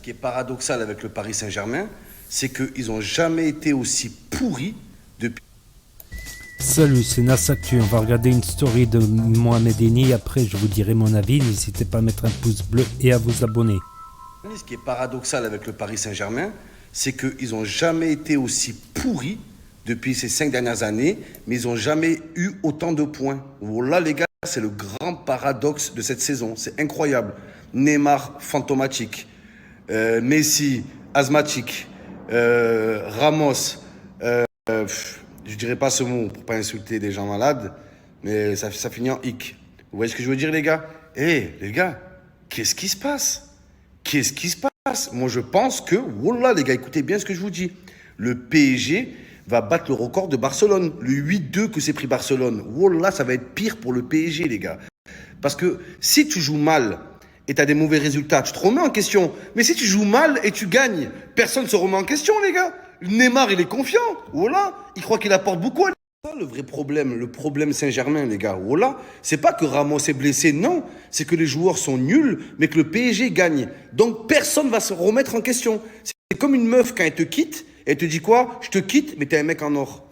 Ce qui est paradoxal avec le Paris Saint-Germain, c'est qu'ils n'ont jamais été aussi pourris depuis. Salut, c'est Nassactu. On va regarder une story de Mohamed Eni. Après, je vous dirai mon avis. N'hésitez pas à mettre un pouce bleu et à vous abonner. Ce qui est paradoxal avec le Paris Saint-Germain, c'est qu'ils n'ont jamais été aussi pourris depuis ces 5 dernières années, mais ils n'ont jamais eu autant de points. Voilà les gars, c'est le grand paradoxe de cette saison. C'est incroyable. Neymar, fantomatique. Messi, asthmatique. Ramos, je dirais pas ce mot pour pas insulter des gens malades, mais ça finit en hic. Vous voyez ce que je veux dire, les gars? Les gars, qu'est-ce qui se passe? Qu'est-ce qui se passe? Moi, je pense que, voilà, les gars, écoutez bien ce que je vous dis. Le PSG va battre le record de Barcelone. Le 8-2 que s'est pris Barcelone. Voilà, ça va être pire pour le PSG, les gars. Parce que si tu joues mal et tu as des mauvais résultats, tu te remets en question. Mais si tu joues mal et tu gagnes, personne ne se remet en question, les gars. Neymar, il est confiant. Voilà, il croit qu'il apporte beaucoup. C'est ça le vrai problème, le problème Saint-Germain, les gars. Voilà, c'est pas que Ramos est blessé, non. C'est que les joueurs sont nuls, mais que le PSG gagne. Donc personne va se remettre en question. C'est comme une meuf quand elle te quitte, elle te dit quoi? Je te quitte, mais t'es un mec en or.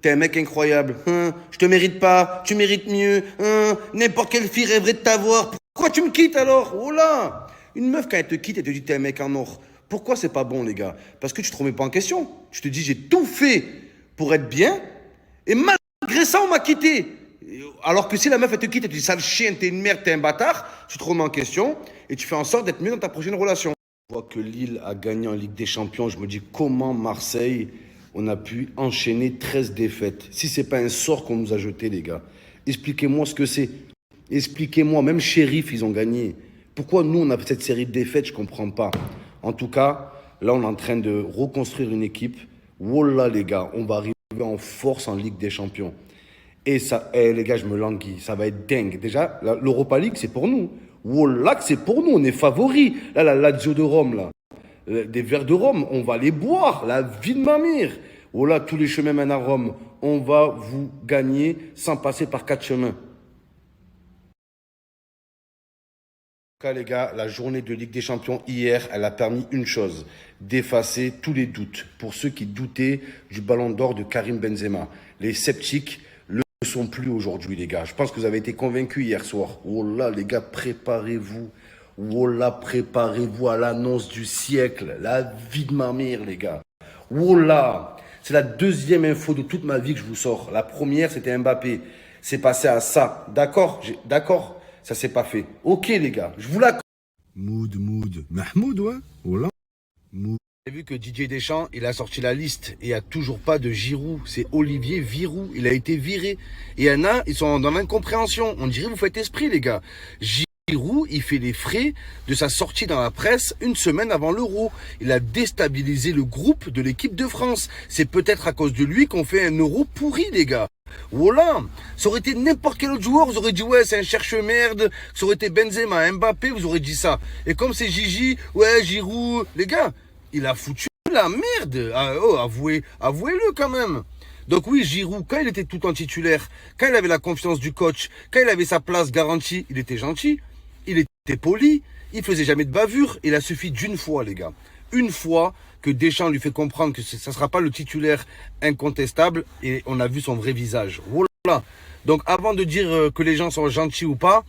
T'es un mec incroyable. Je te mérite pas, tu mérites mieux. N'importe quelle fille rêverait de t'avoir. Pourquoi tu me quittes alors? Voilà. Une meuf quand elle te quitte, elle te dit t'es un mec en or. Pourquoi c'est pas bon, les gars? Parce que tu te remets pas en question. Tu te dis j'ai tout fait pour être bien. Et malgré ça, on m'a quitté. Alors que si la meuf, elle te quitte, elle te dit sale chien, t'es une merde, t'es un bâtard, tu te remets en question et tu fais en sorte d'être mieux dans ta prochaine relation. Je vois que Lille a gagné en Ligue des Champions. Je me dis comment Marseille, on a pu enchaîner 13 défaites. Si c'est pas un sort qu'on nous a jeté, les gars. Expliquez-moi ce que c'est. Expliquez-moi. Même Sheriff, ils ont gagné. Pourquoi nous, on a cette série de défaites? Je comprends pas. En tout cas, là, on est en train de reconstruire une équipe. Wallah, les gars, on va arriver en force en Ligue des Champions. Et ça, les gars, je me languis. Ça va être dingue. Déjà, l'Europa League, c'est pour nous. Wallah, c'est pour nous. On est favoris. Là, la Lazio de Rome, là. Des verres de Rome, on va les boire. La vie de ma mère. Wallah, tous les chemins mènent à Rome. On va vous gagner sans passer par 4 chemins. En tout cas, les gars, la journée de Ligue des Champions hier, elle a permis une chose, d'effacer tous les doutes. Pour ceux qui doutaient du ballon d'or de Karim Benzema. Les sceptiques ne le sont plus aujourd'hui, les gars. Je pense que vous avez été convaincus hier soir. Oh là, les gars, préparez-vous. Oh là, préparez-vous à l'annonce du siècle. La vie de ma mère, les gars. Oh là, c'est la deuxième info de toute ma vie que je vous sors. La première, c'était Mbappé. C'est passé à ça. D'accord? D'accord? Ça s'est pas fait. Ok, les gars, je vous l'accorde. Mood. Mahmoud, ouais. Voilà. Mood. J'ai vu que Didier Deschamps, il a sorti la liste et il n'y a toujours pas de Giroud. C'est Olivier Giroud. Il a été viré. Et il y en a, ils sont dans l'incompréhension. On dirait, vous faites esprit, les gars. Giroud, il fait les frais de sa sortie dans la presse une semaine avant l'Euro. Il a déstabilisé le groupe de l'équipe de France. C'est peut-être à cause de lui qu'on fait un Euro pourri, les gars. Voilà, ça aurait été n'importe quel autre joueur, vous aurez dit ouais c'est un cherche-merde, ça aurait été Benzema, Mbappé, vous aurez dit ça. Et comme c'est Gigi, ouais Giroud, les gars, il a foutu la merde, avouez-le quand même. Donc oui, Giroud, quand il était tout en titulaire, quand il avait la confiance du coach, quand il avait sa place garantie, il était gentil, il était poli, il faisait jamais de bavure, il a suffi d'une fois les gars. Une fois que Deschamps lui fait comprendre que ça ne sera pas le titulaire incontestable et on a vu son vrai visage. Voilà. Donc avant de dire que les gens sont gentils ou pas,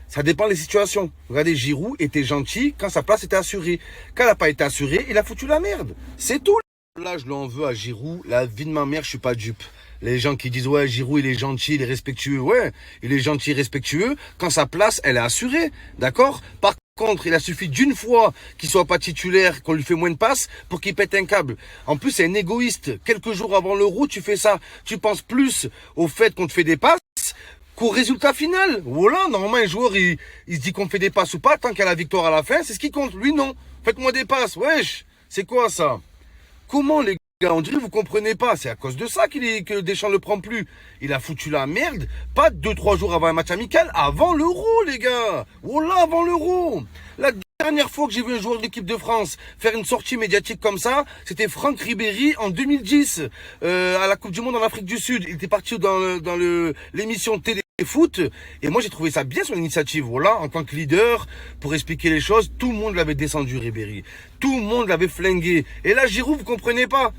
ça dépend des situations. Regardez, Giroud était gentil quand sa place était assurée. Quand elle n'a pas été assurée, il a foutu la merde. C'est tout. Là, je l'en veux à Giroud. La vie de ma mère, je suis pas dupe. Les gens qui disent ouais Giroud il est gentil, il est respectueux, ouais, il est gentil, respectueux quand sa place elle est assurée, d'accord? Par contre, il a suffi d'une fois qu'il soit pas titulaire, qu'on lui fait moins de passes pour qu'il pète un câble. En plus, c'est un égoïste. Quelques jours avant l'Euro, tu fais ça. Tu penses plus au fait qu'on te fait des passes qu'au résultat final. Voilà, normalement un joueur il se dit qu'on fait des passes ou pas, tant qu'il y a la victoire à la fin, c'est ce qui compte. Lui non. Faites-moi des passes. Wesh, c'est quoi ça? Comment les gars, on dirait vous comprenez pas, c'est à cause de ça que Deschamps le prend plus. Il a foutu la merde, pas 2-3 jours avant un match amical, avant l'Euro les gars. Voilà, avant l'Euro. La dernière fois que j'ai vu un joueur de l'équipe de France faire une sortie médiatique comme ça, c'était Franck Ribéry en 2010, à la Coupe du Monde en Afrique du Sud. Il était parti dans l'émission télé foot. Et moi, j'ai trouvé ça bien son initiative. Voilà, en tant que leader, pour expliquer les choses, tout le monde l'avait descendu, Ribéry. Tout le monde l'avait flingué. Et là, Giroud, vous comprenez pas.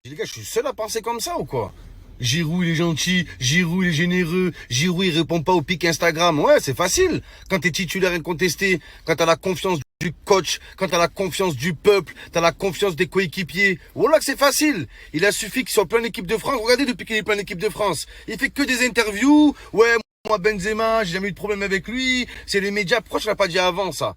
Les gars, je suis seul à penser comme ça ou quoi? Giroud, il est gentil. Giroud, il est généreux. Giroud, il répond pas aux pics Instagram. Ouais, c'est facile. Quand t'es titulaire incontesté, quand t'as la confiance du coach, quand t'as la confiance du peuple, t'as la confiance des coéquipiers. Voilà que c'est facile. Il a suffi qu'il soit plein d'équipe de France. Regardez depuis qu'il est plein d'équipe de France. Il fait que des interviews. Ouais, moi Benzema, j'ai jamais eu de problème avec lui. C'est les médias. Pourquoi je l'ai pas dit avant ça?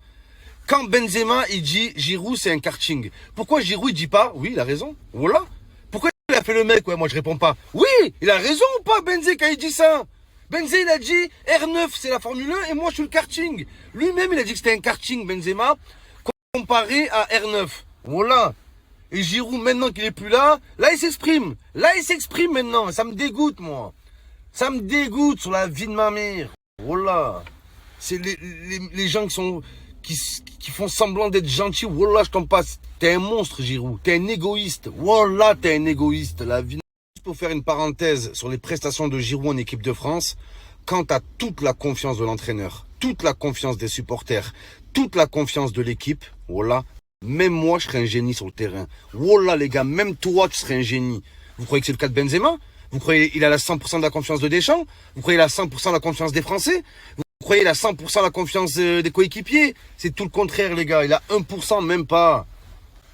Quand Benzema, il dit Giroud, c'est un karting. Pourquoi Giroud, il dit pas? Oui, il a raison. Voilà. Pourquoi il a fait le mec? Ouais, moi je réponds pas. Oui, il a raison ou pas, Benzé, quand il dit ça? Benzé, il a dit R9, c'est la Formule 1 et moi je suis le karting. Lui-même, il a dit que c'était un karting, Benzema, comparé à R9. Voilà. Et Giroud, maintenant qu'il est plus là, là il s'exprime. Là il s'exprime maintenant. Ça me dégoûte, moi. Ça me dégoûte sur la vie de ma mère. Voilà. C'est les gens qui font semblant d'être gentils. Wallah, je t'en passe. T'es un monstre, Giroud. T'es un égoïste. Wallah, t'es un égoïste. La vie. Pour faire une parenthèse sur les prestations de Giroud en équipe de France, quant à toute la confiance de l'entraîneur, toute la confiance des supporters, toute la confiance de l'équipe, wallah, même moi, je serais un génie sur le terrain. Wallah, les gars, même toi, tu serais un génie. Vous croyez que c'est le cas de Benzema? Vous croyez qu'il a la 100% de la confiance de Deschamps? Vous croyez qu'il a 100% de la confiance des Français? Vous croyez qu'il a 100% de la confiance des coéquipiers? C'est tout le contraire, les gars. Il a 1%, même pas.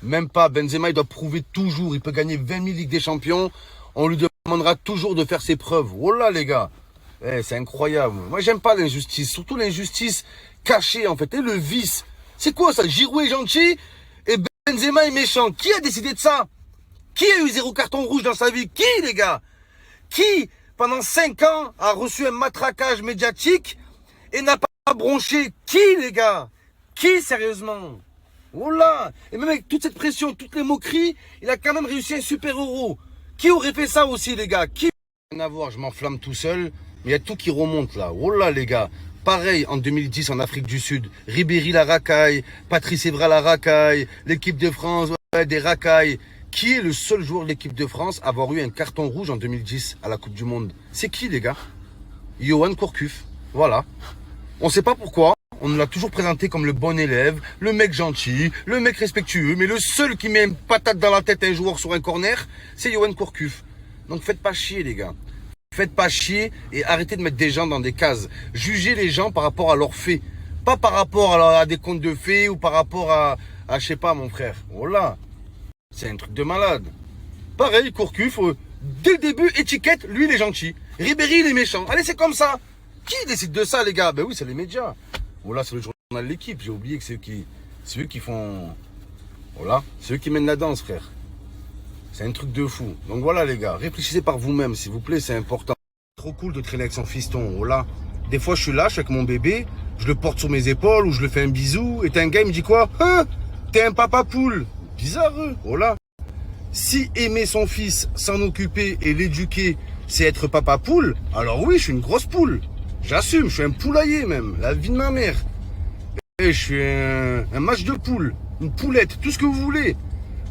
Même pas. Benzema, il doit prouver toujours. Il peut gagner 20 000 Ligues des Champions. On lui demandera toujours de faire ses preuves. Voilà, les gars. C'est incroyable. Moi, j'aime pas l'injustice. Surtout l'injustice cachée, en fait. Et le vice. C'est quoi ça? Giroud est gentil et Benzema est méchant. Qui a décidé de ça? Qui a eu 0 carton rouge dans sa vie? Qui, les gars? Qui, pendant 5 ans, a reçu un matraquage médiatique et n'a pas bronché? Qui, les gars? Qui, sérieusement? Voilà. Et même avec toute cette pression, toutes les moqueries, il a quand même réussi un super-héros. Qui aurait fait ça aussi, les gars? Qui? Rien à voir, je m'enflamme tout seul. Mais il y a tout qui remonte là. Oh là, les gars. Pareil en 2010 en Afrique du Sud. Ribéry la racaille, Patrice Evra la racaille, l'équipe de France, ouais, des racailles. Qui est le seul joueur de l'équipe de France à avoir eu un carton rouge en 2010 à la Coupe du Monde? C'est qui, les gars? Yohan Kourcuff. Voilà. On ne sait pas pourquoi. On nous l'a toujours présenté comme le bon élève, le mec gentil, le mec respectueux. Mais le seul qui met une patate dans la tête à un joueur sur un corner, c'est Yohan Kourcuff. Donc faites pas chier, les gars. Faites pas chier et arrêtez de mettre des gens dans des cases. Jugez les gens par rapport à leurs faits. Pas par rapport à des contes de fées ou par rapport à je sais pas, mon frère. Voilà. C'est un truc de malade. Pareil, Kourcuff, dès le début, étiquette, lui il est gentil. Ribéry il est méchant. Allez, c'est comme ça. Qui décide de ça, les gars? Ben oui, c'est les médias. Voilà, c'est le journal de l'équipe. J'ai oublié que c'est eux qui font... Voilà, c'est eux qui mènent la danse, frère. C'est un truc de fou. Donc voilà, les gars, réfléchissez par vous-même, s'il vous plaît, c'est important. Trop cool de traîner avec son fiston, voilà. Des fois, je suis là, je suis avec mon bébé, je le porte sur mes épaules ou je le fais un bisou, et t'as un gars, il me dit quoi? Hein? T'es un papa poule. Bizarre, voilà. Si aimer son fils, s'en occuper et l'éduquer, c'est être papa poule, alors oui, je suis une grosse poule. J'assume, je suis un poulailler même, la vie de ma mère. Et je suis un match de poule, une poulette, tout ce que vous voulez.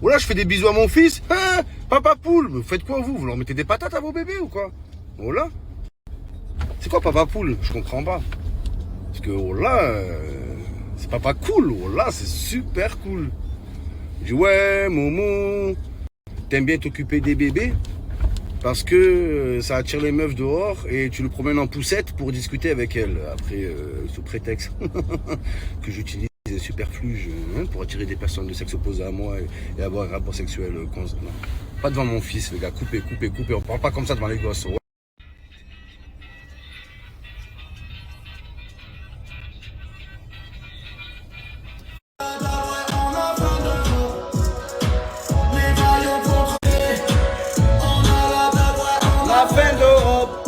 Voilà, je fais des bisous à mon fils. Hein, papa poule, vous faites quoi vous? Vous leur mettez des patates à vos bébés ou quoi? Voilà. C'est quoi papa poule? Je comprends pas. Parce que voilà, c'est pas cool. Voilà, c'est super cool. Je dis ouais, Momo, t'aimes bien t'occuper des bébés? Parce que ça attire les meufs dehors et tu le promènes en poussette pour discuter avec elles. Après, sous prétexte que j'utilise des superfluges pour attirer des personnes de sexe opposé à moi et avoir un rapport sexuel constant. Pas devant mon fils, les gars. Coupez. On parle pas comme ça devant les gosses. Ouais. La fin d'Europe.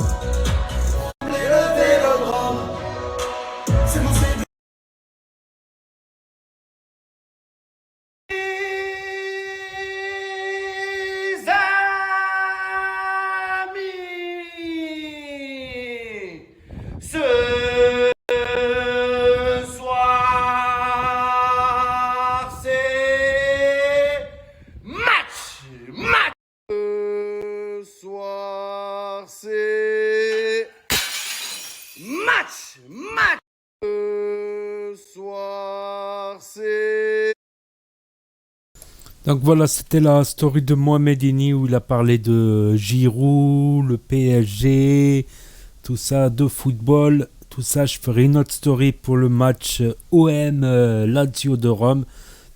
Le vélodrome. C'est mon amis. Donc voilà, c'était la story de Mohamed Eni où il a parlé de Giroud, le PSG, tout ça, de football, tout ça. Je ferai une autre story pour le match OM Lazio de Rome.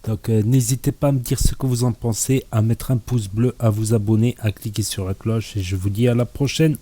Donc n'hésitez pas à me dire ce que vous en pensez, à mettre un pouce bleu, à vous abonner, à cliquer sur la cloche et je vous dis à la prochaine.